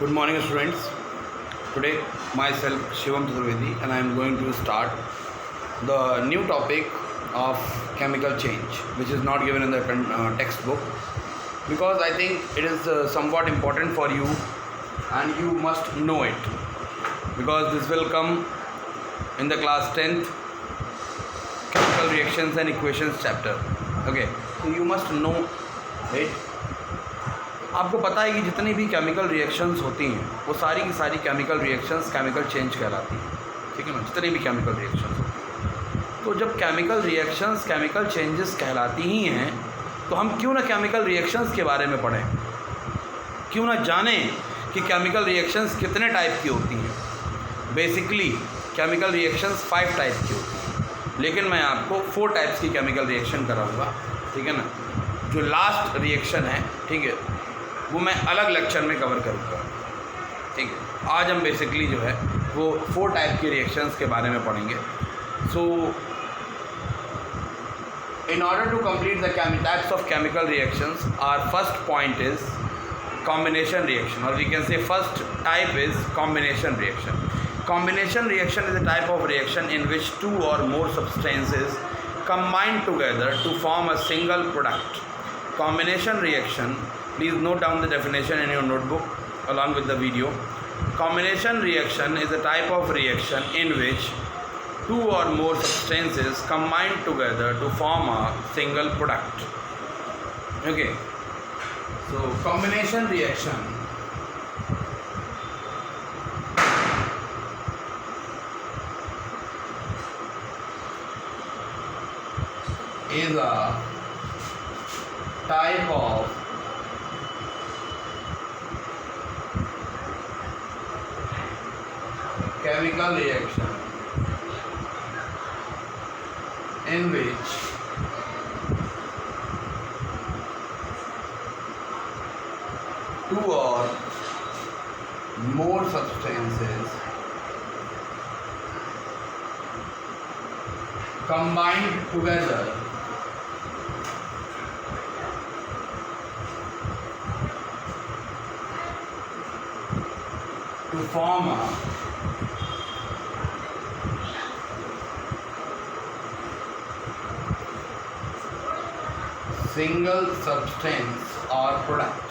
Good morning, students. Today, myself Shivam Chaturvedi, and I am going to start the new topic of chemical change, which is not given in the textbook, because I think it is somewhat important for you, and you must know it, because this will come in the class 10th chemical reactions and equations chapter. Okay, so you must know it. आपको पता है कि जितनी भी chemical reactions होती हैं वो सारी की सारी केमिकल रिएक्शंस केमिकल चेंज कहलाती हैं, ठीक है ना। जितनी भी केमिकल रिएक्शंस होती हैं, तो जब केमिकल रिएक्शंस केमिकल चेंजेस कहलाती ही हैं, तो हम क्यों ना केमिकल रिएक्शंस के बारे में पढ़ें, क्यों ना जानें कि केमिकल रिएक्शंस कितने टाइप की होती हैं। बेसिकली केमिकल रिएक्शंस 5 टाइप की होती हैं, लेकिन मैं आपको 4 टाइप्स की केमिकल रिएक्शन कराऊँगा, ठीक है ना। जो लास्ट रिएक्शन है, ठीक है, वो मैं अलग लेक्चर में कवर करूँगा, ठीक है। आज हम बेसिकली जो है वो 4 टाइप के रिएक्शंस के बारे में पढ़ेंगे। सो in order to complete the types of chemical reactions, our first point is combination reaction, or we can say first type is combination reaction. Combination reaction is a type of reaction in which 2 or more substances combine together to form a single product. Combination reaction, please note down the definition in your notebook along with the video. Combination reaction is a type of reaction in which 2 or more substances combine together to form a single product. Okay, so combination reaction is a type of chemical reaction in which two or more substances combined together to form a single substance or product,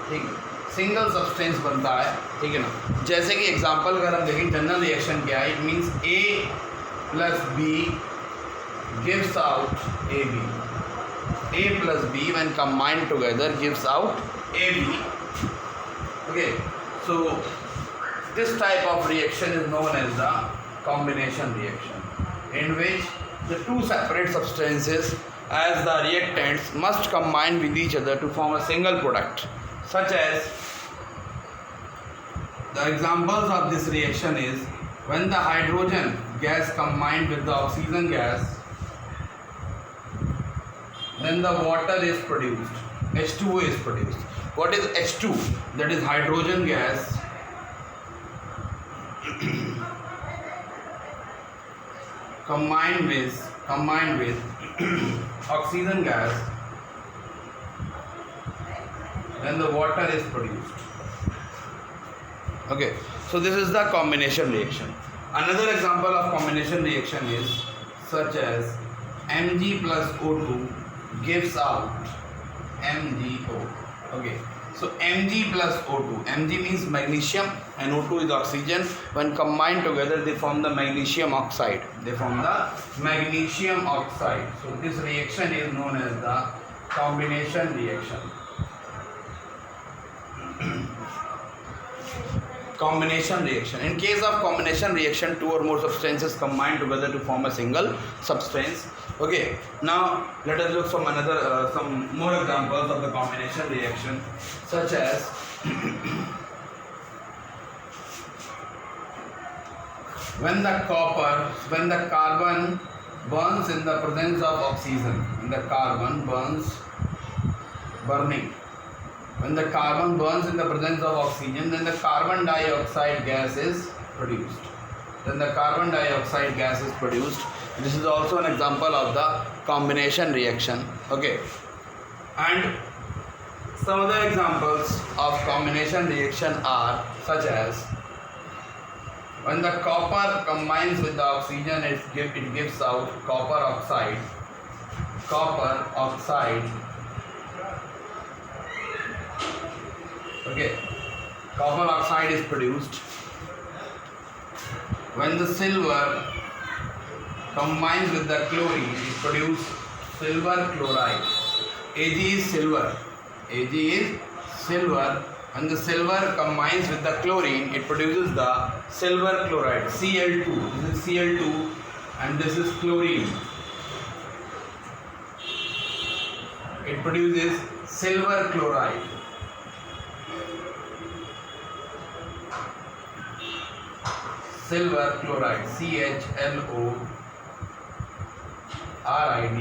ठीक है। Single substance बनता है, ठीक है ना। जैसे कि example अगर हम देखें, जनरल रिएक्शन क्या है, it means A plus B gives out AB. A plus B when combined together gives out AB. Okay, so this type of reaction is known as the combination reaction, in which the 2 separate substances as the reactants must combine with each other to form a single product, such as the examples of this reaction is when the hydrogen gas combined with the oxygen gas, then the water is produced, H2O is produced. What is H2? That is hydrogen gas combined with oxygen gas, then the water is produced. Okay, so this is the combination reaction. Another example of combination reaction is such as Mg plus O2 gives out MgO. Okay, so Mg plus O2, Mg means magnesium and O2 is oxygen. When combined together they form the magnesium oxide. They form the magnesium oxide. So this reaction is known as the combination reaction. Combination reaction. In case of combination reaction, 2 or more substances combine together to form a single substance. Okay, now let us look from some more examples of the combination reaction, such as when the carbon burns in the presence of oxygen, when the carbon burns in the presence of oxygen, then the carbon dioxide gas is produced. This is also an example of the combination reaction. Okay, and Some other examples of combination reaction are such as when the copper combines with the oxygen, it gives out copper oxide. Copper oxide. Okay. Copper oxide is produced. When the silver combines with the chlorine, it produces silver chloride. Ag is silver. Ag is silver. When the silver combines with the chlorine, it produces the silver chloride, Cl2. This is Cl2 and this is chlorine. It produces silver chloride. Silver chloride, CHLO. RID,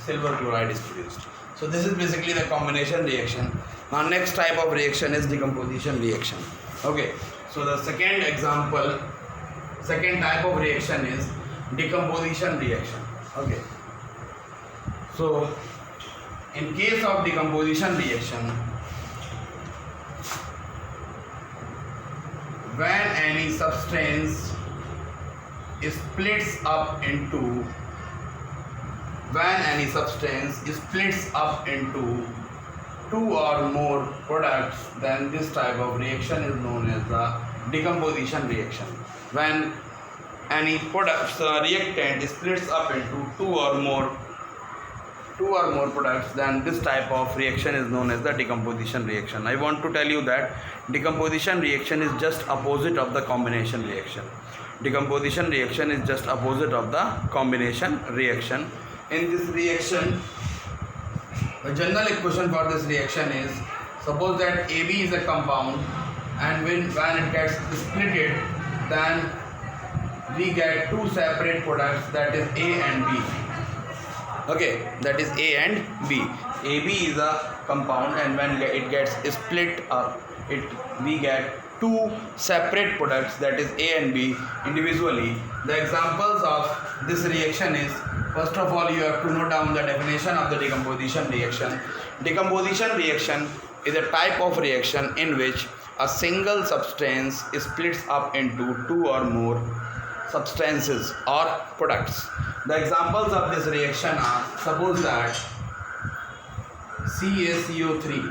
silver chloride is produced. So this is basically the combination reaction. Now next type of reaction is decomposition reaction. Okay, so the second type of reaction is decomposition reaction. Okay, so in case of decomposition reaction, when any substance splits up into two or more products, then this type of reaction is known as the decomposition reaction. When any reactant splits up into two or more products, then this type of reaction is known as the decomposition reaction. I want to tell you that decomposition reaction is just opposite of the combination reaction. Decomposition reaction is just opposite of the combination reaction. In this reaction, the general equation for this reaction is, suppose that AB is a compound and when it gets splitted, then we get two separate products, that is A and B. Okay, that is A and B. AB is a compound and when it gets split up, we get two separate products, that is A and B individually. The examples of this reaction is, first of all, you have to note down the definition of the decomposition reaction. Decomposition reaction is a type of reaction in which a single substance splits up into two or more substances or products. The examples of this reaction are, suppose that CaCO3.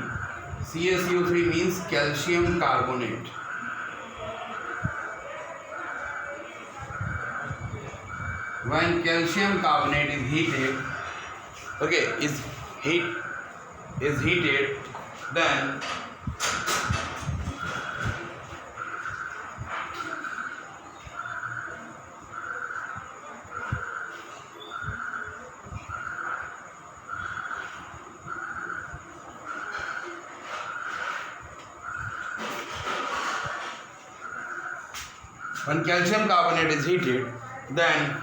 CaCO3 means calcium carbonate. When calcium carbonate is heated, then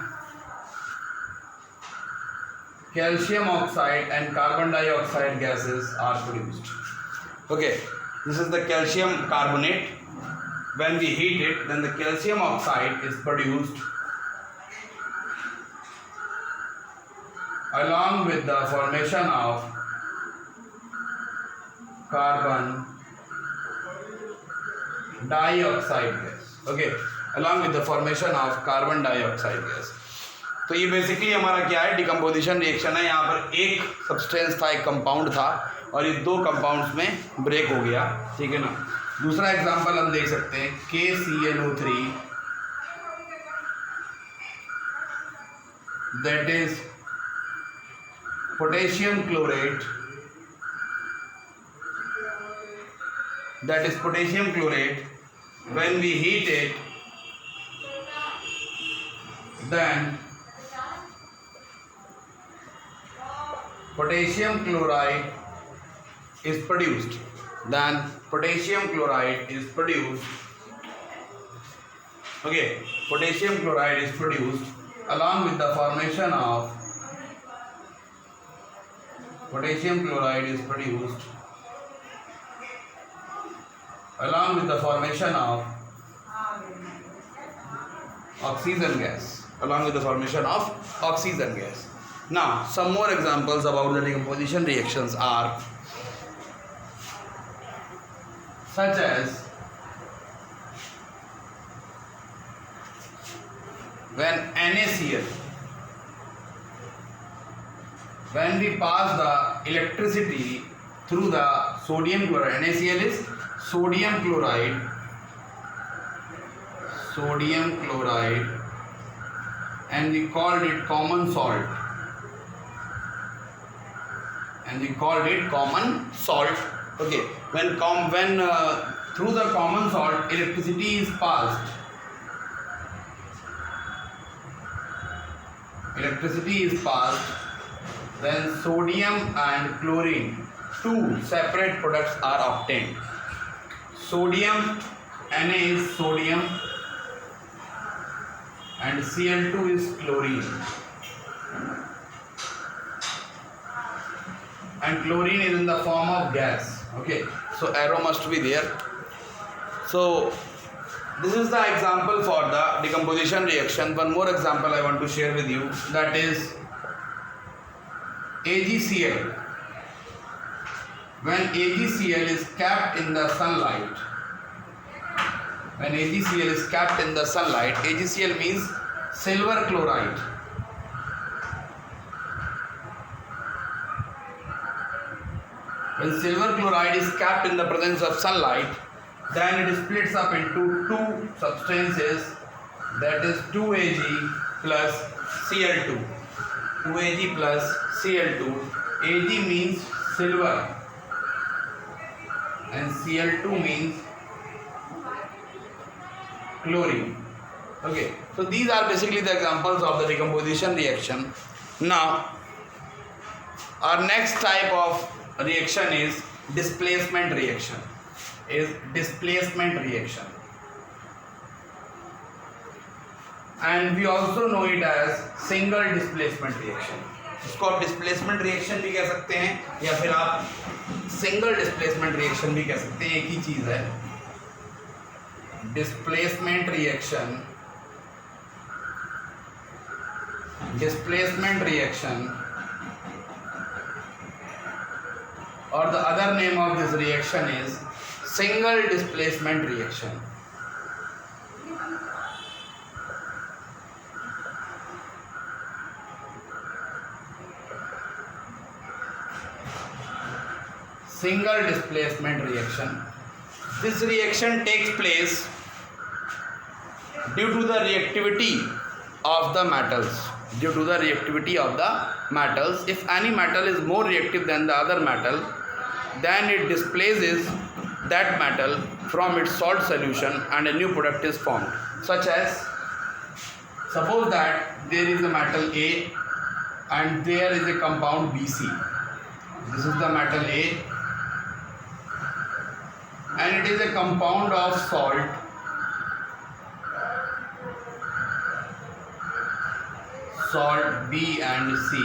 calcium oxide and carbon dioxide gases are produced. Okay, this is the calcium carbonate. When we heat it, then the calcium oxide is produced along with the formation of carbon dioxide gas. Okay, along with the formation of carbon dioxide gas. तो ये basically हमारा क्या है, decomposition reaction है. यहाँ पर एक substance था, एक कंपाउंड था और ये दो कंपाउंड्स में ब्रेक हो गया. ठीक है ना. दूसरा एग्जांपल हम देख सकते हैं, KClO3, that is potassium chlorate, when we heat it, then potassium chloride is produced. Okay, potassium chloride is produced along with the formation of oxygen gas. Now, some more examples about the decomposition reactions are, such as when NaCl, when we pass the electricity through the sodium chloride, NaCl is sodium chloride, and we called it common salt, okay. When through the common salt electricity is passed, then sodium and chlorine, two separate products are obtained. Sodium, Na is sodium and Cl2 is chlorine, and chlorine is in the form of gas, okay. So arrow must be there. So this is the example for the decomposition reaction. One more example I want to share with you, that is AgCl. When AgCl is kept in the sunlight, AgCl means silver chloride. When silver chloride is kept in the presence of sunlight, then it splits up into two substances, that is 2Ag plus Cl2. 2Ag plus Cl2. Ag means silver and Cl2 means chlorine. Okay, so these are basically the examples of the decomposition reaction. Now, our next type of reaction is displacement reaction. And we also know it as single displacement reaction. इसको आप displacement reaction भी कह सकते हैं या फिर आप single displacement reaction भी कह सकते हैं, एक ही चीज है. Displacement reaction or the other name of this reaction is single displacement reaction. Single displacement reaction. This reaction takes place due to the reactivity of the metals. If any metal is more reactive than the other metal, then it displaces that metal from its salt solution and a new product is formed. Such as, suppose that there is a metal A and there is a compound BC. This is the metal A and it is a compound of salt B and C,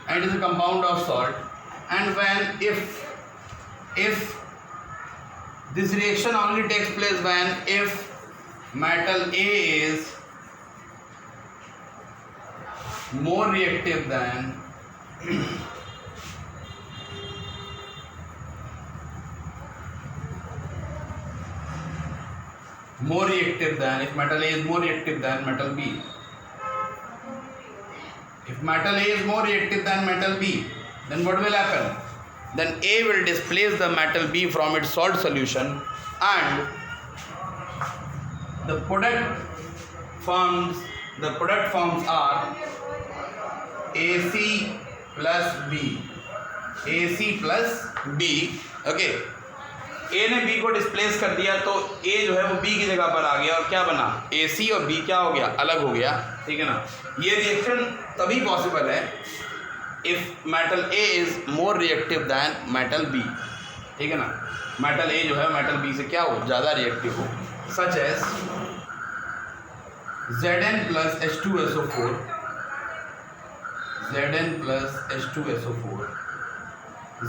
and it is a compound of salt. And if this reaction only takes place if metal A is more reactive than if metal A is more reactive than metal B. If metal A is more reactive than metal B, then what will happen? Then A will displace the metal B from its salt solution and the product forms are AC plus B. Okay. A ने B को displace कर दिया तो A जो है वो B की जगह पर आ गया और क्या बना, AC और B क्या हो गया, अलग हो गया. ठीक है ना. ये रिएक्शन तभी पॉसिबल है if metal A is more reactive than metal B. ठीक है ना. मेटल A जो है मेटल B से क्या हो, ज़्यादा रिएक्टिव हो. Such as Zn plus H2SO4.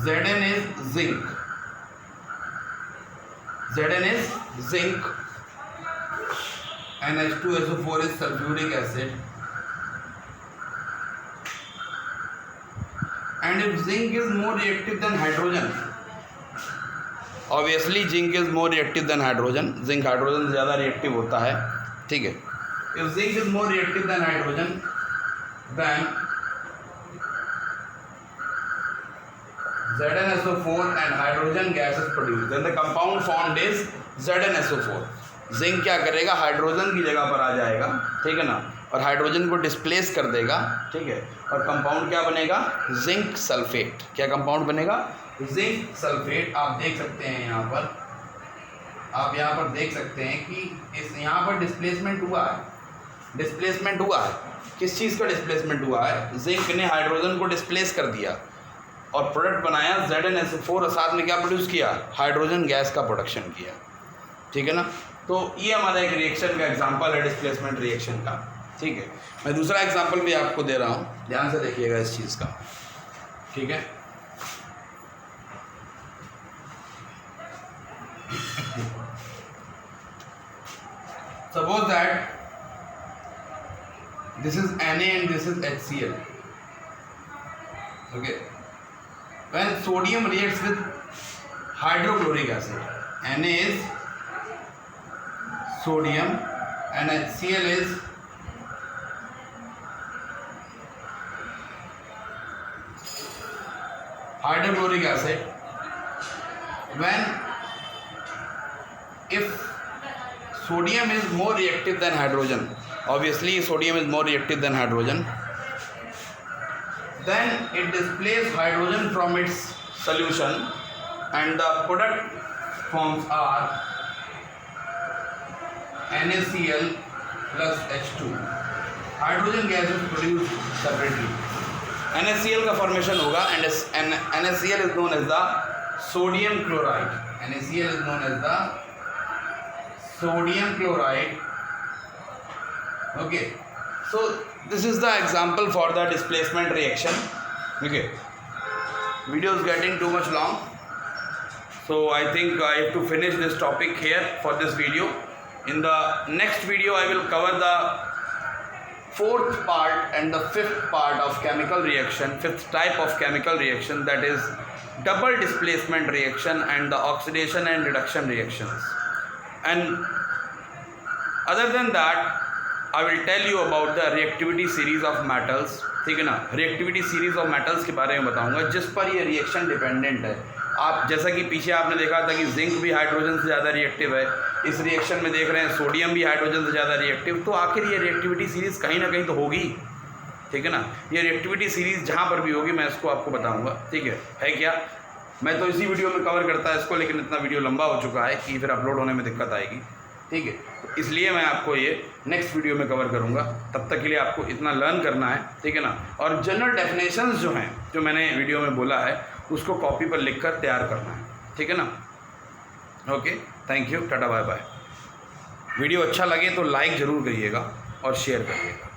Zn is zinc. And H2SO4 is sulfuric acid. And if zinc is more reactive than hydrogen, obviously zinc is more reactive than hydrogen, zinc hydrogen से ज़्यादा reactive होता है, ठीक है। If zinc is more reactive than hydrogen then ZnSO4 and hydrogen gas is produced, then the compound formed is ZnSO4। Zinc क्या करेगा, hydrogen की जगह पर आ जाएगा, ठीक है ना, और हाइड्रोजन को डिस्प्लेस कर देगा, ठीक है, और कंपाउंड क्या बनेगा, जिंक सल्फेट। क्या कंपाउंड बनेगा, जिंक सल्फेट। आप देख सकते हैं यहाँ पर, आप यहाँ पर देख सकते हैं कि इस यहाँ पर डिस्प्लेसमेंट हुआ है, डिस्प्लेसमेंट हुआ है। किस चीज़ का डिस्प्लेसमेंट हुआ है, जिंक ने हाइड्रोजन को डिस्प्लेस कर दिया और प्रोडक्ट बनाया ZnSO4 और साथ में क्या प्रोड्यूस किया, हाइड्रोजन गैस का प्रोडक्शन किया, ठीक है ना। तो ये हमारा एक रिएक्शन का एग्जांपल है, डिस्प्लेसमेंट रिएक्शन का, ठीक है। मैं दूसरा एग्जांपल भी आपको दे रहा हूँ, ध्यान से देखिएगा इस चीज़ का, ठीक है। Suppose that this is Na and this is HCl, okay। When sodium reacts with hydrochloric acid, Na is sodium and HCl is hydrochloric acid. When if sodium is more reactive than hydrogen, obviously sodium is more reactive than hydrogen, then it displays hydrogen from its solution and the product forms are NaCl plus H2। hydrogen gas is produced separately, NaCl का formation होगा and NaCl is known as the sodium chloride, NaCl is known as the sodium chloride, okay। So this is the example for the displacement reaction, okay। Video is getting too much long, so I think I have to finish this topic here for this video. In the next video I will cover the fourth part and the fifth part of chemical reaction, fifth type of chemical reaction, that is double displacement reaction and the oxidation and reduction reactions। And other than that I will tell you about the reactivity series of metals, ठीक है ना। reactivity series of metals के बारे में बताऊंगा जिस पर ये रिएक्शन डिपेंडेंट है। आप जैसा कि पीछे आपने देखा था कि जिंक भी हाइड्रोजन से ज़्यादा रिएक्टिव है, इस रिएक्शन में देख रहे हैं सोडियम भी हाइड्रोजन से ज़्यादा रिएक्टिव, तो आखिर ये रिएक्टिविटी सीरीज़ कहीं ना कहीं तो होगी, ठीक है ना। ये रिएक्टिविटी सीरीज़ जहाँ पर भी होगी मैं इसको आपको बताऊँगा, ठीक है क्या। मैं तो इसी वीडियो में कवर करता है इसको, लेकिन इतना वीडियो लंबा हो चुका है कि फिर अपलोड होने में दिक्कत आएगी, ठीक है। इसलिए मैं आपको ये नेक्स्ट वीडियो में कवर करूँगा। तब तक के लिए आपको इतना लर्न करना है, ठीक है ना। और जनरल डेफिनेशंस जो हैं, जो मैंने वीडियो में बोला है, उसको कॉपी पर लिखकर तैयार करना है, ठीक है ना। Okay, thank you, tata bye bye. Video अच्छा लगे तो लाइक ज़रूर करिएगा और शेयर करिएगा।